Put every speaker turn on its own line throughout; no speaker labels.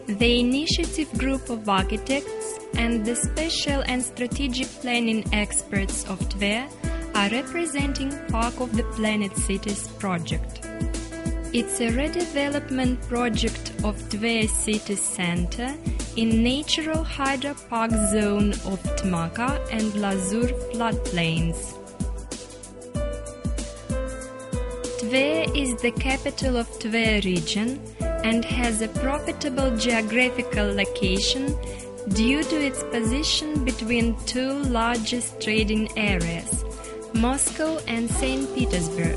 The initiative group of architects and the special and strategic planning experts of Tver are representing Park of the Planet Cities project. It's a redevelopment project of Tver city center in natural hydropark zone of Tmaka and Lazur floodplains. Tver is the capital of Tver region and has a profitable geographical location due to its position between two largest trading areas, Moscow and St. Petersburg,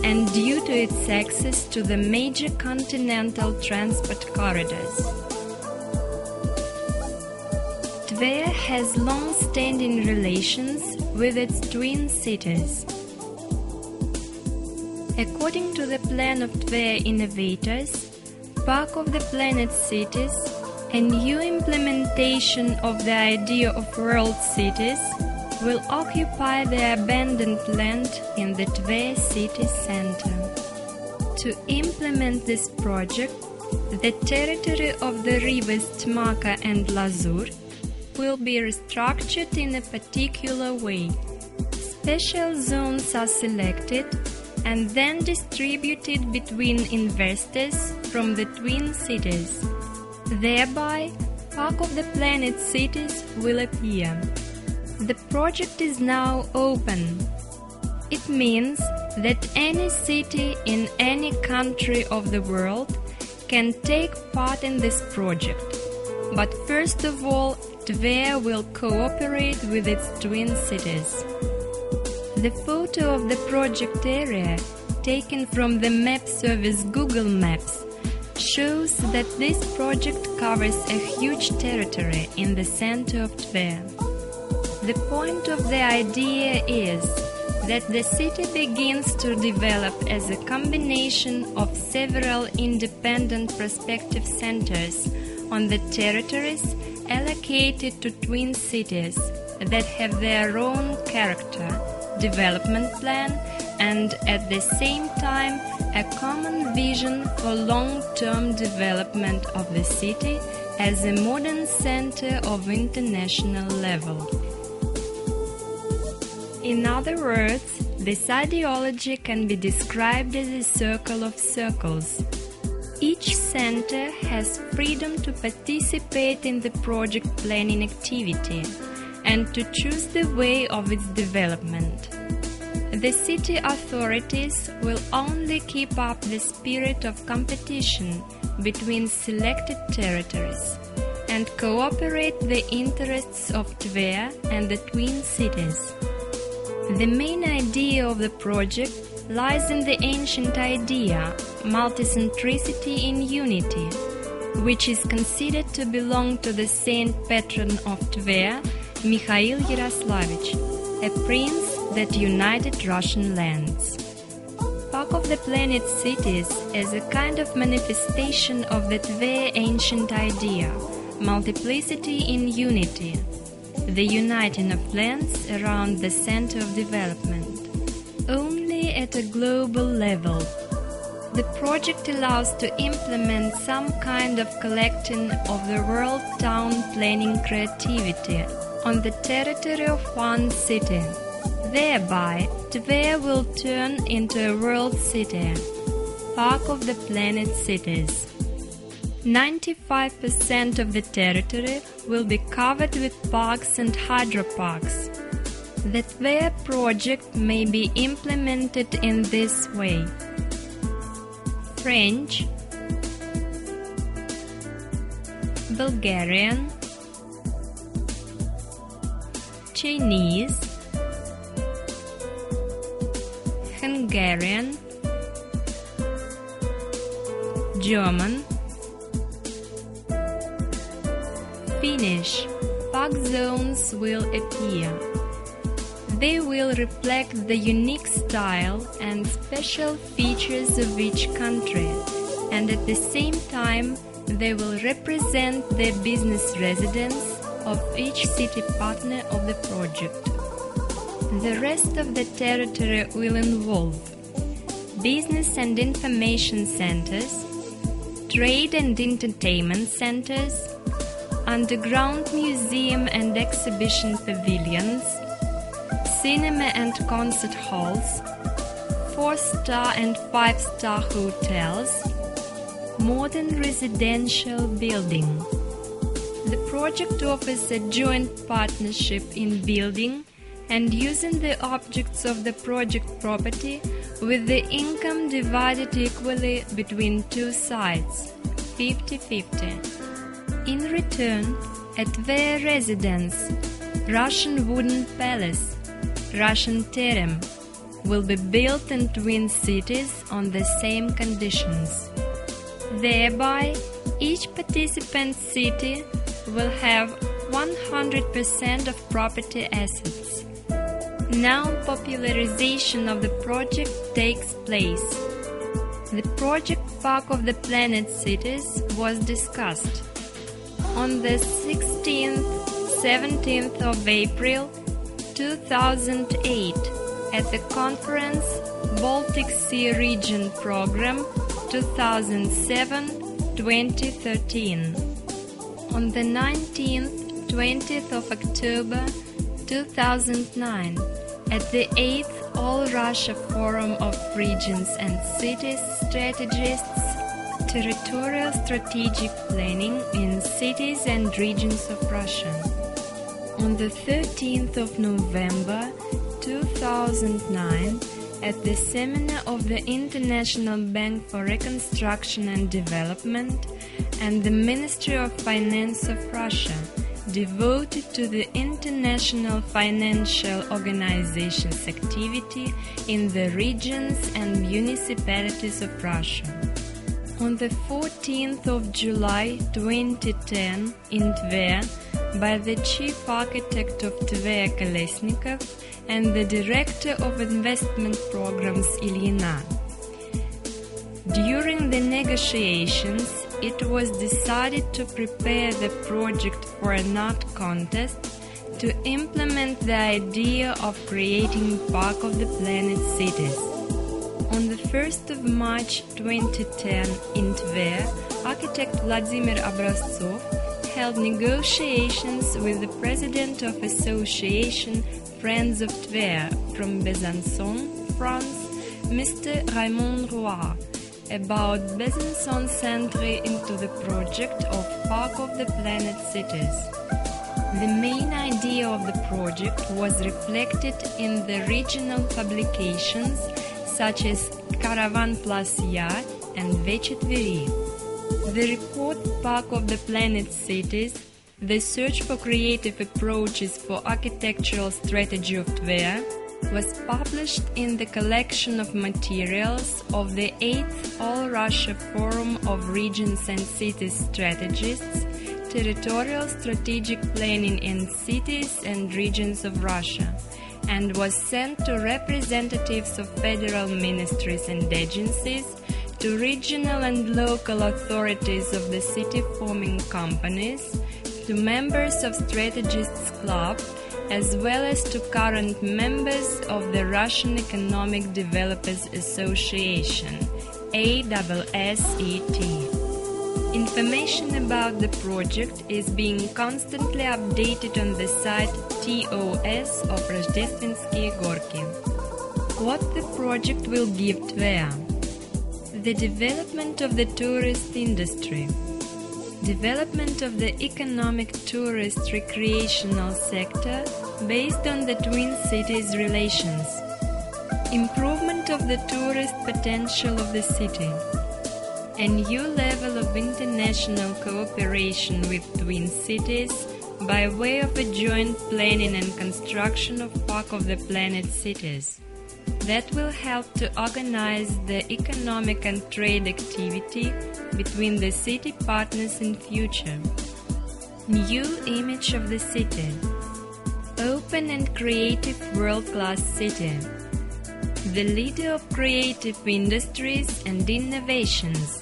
and due to its access to the major continental transport corridors. Tver has long-standing relations with its twin cities. According to the plan of Tver innovators, Park of the Planet Cities, a new implementation of the idea of world cities, will occupy the abandoned land in the Tver city center. To implement this project, the territory of the rivers Tmaka and Lazur will be restructured in a particular way. Special zones are selected and then distributed between investors from the twin cities. Thereby, Park of the Planet Cities will appear. The project is now open. It means that any city in any country of the world can take part in this project. But first of all, Tver will cooperate with its twin cities. The photo of the project area, taken from the map service Google Maps, shows that this project covers a huge territory in the center of Tver. The point of the idea is that the city begins to develop as a combination of several independent prospective centers on the territories allocated to twin cities that have their own character, development plan, and at the same time a common vision for long-term development of the city as a modern center of international level. In other words, this ideology can be described as a circle of circles. Each center has freedom to participate in the project planning activity and to choose the way of its development. The city authorities will only keep up the spirit of competition between selected territories and cooperate the interests of Tver and the twin cities. The main idea of the project lies in the ancient idea, multicentricity in unity, which is considered to belong to the saint patron of Tver, Mikhail Yaroslavich, a prince that united Russian lands. Park of the Planet Cities is a kind of manifestation of the Tver ancient idea, multiplicity in unity, the uniting of lands around the center of development, only at a global level. The project allows to implement some kind of collecting of the world town planning creativity on the territory of one city. Thereby, Tver will turn into a world city, Park of the Planet Cities. 95% of the territory will be covered with parks and hydroparks. The Tver project may be implemented in this way: French, Bulgarian, Chinese, Hungarian, German, Finnish. Park zones will appear. They will reflect the unique style and special features of each country, and at the same time they will represent the business residence of each city partner of the project. The rest of the territory will involve business and information centers, trade and entertainment centers, underground museum and exhibition pavilions, cinema and concert halls, 4-star and 5-star hotels, modern residential building. The project offers a joint partnership in building and using the objects of the project property with the income divided equally between two sides, 50-50. In return, a Tver residence, Russian wooden palace, Russian terem, will be built in twin cities on the same conditions. Thereby, each participant city will have 100% of property assets. Now popularization of the project takes place. The project Park of the Planet Cities was discussed. On the 16th-17th of April 2008 at the conference Baltic Sea Region Program 2007-2013. On the 19th-20th of October 2009 at the 8th All-Russia Forum of Regions and Cities Strategists Territorial Strategic Planning in Cities and Regions of Russia. On the 13th of November 2009 at the seminar of the International Bank for Reconstruction and Development and the Ministry of Finance of Russia, devoted to the international financial organization's activity in the regions and municipalities of Russia. On the 14th of July 2010 in Tver, by the Chief Architect of Tver Kolesnikov and the Director of Investment Programs Ilyina. During the negotiations, it was decided to prepare the project for an art contest to implement the idea of creating Park of the Planet cities. On the 1st of March 2010 in Tver, architect Vladimir Obraztsov held negotiations with the president of Association Friends of Tver from Besançon, France, Mr. Raymond Roy, about Besançon's entry into the project of Park of the Planet Cities. The main idea of the project was reflected in the regional publications such as Caravan Plus Yacht and Veche Tveri. The report Park of the Planet Cities, the search for creative approaches for architectural strategy of Tver, was published in the collection of materials of the 8th All-Russia Forum of Regions and Cities Strategists, Territorial Strategic Planning in Cities and Regions of Russia, and was sent to representatives of federal ministries and agencies, to regional and local authorities of the city-forming companies, to members of Strategists Club, as well as to current members of the Russian Economic Developers Association, ASSET. Information about the project is being constantly updated on the site TOS of Rождественские Горки. What the project will give Tver? The development of the tourist industry, development of the economic tourist recreational sector based on the twin cities relations, improvement of the tourist potential of the city, a new level of international cooperation with twin cities by way of a joint planning and construction of Park of the Planet cities. That will help to organize the economic and trade activity between the city partners in future. New image of the city. Open and creative world-class city. The leader of creative industries and innovations.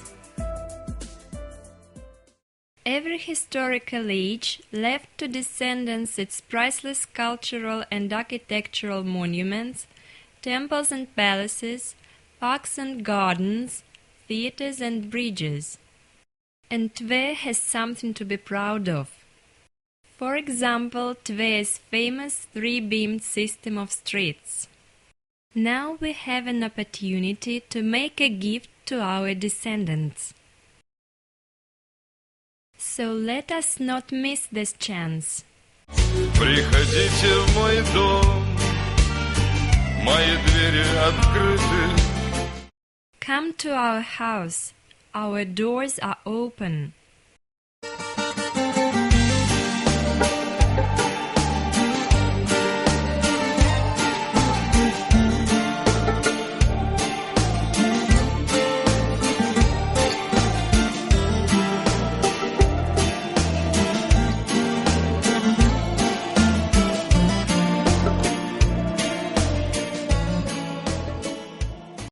Every historical age left to descendants its priceless cultural and architectural monuments, temples and palaces, parks and gardens, theaters and bridges. and Tver has something to be proud of. For example, Tver's famous three-beamed system of streets. Now we have an opportunity to make a gift to our descendants. So let us not miss this chance.
Приходите в мой дом, мои двери открыты.
Come to our house, our doors are open.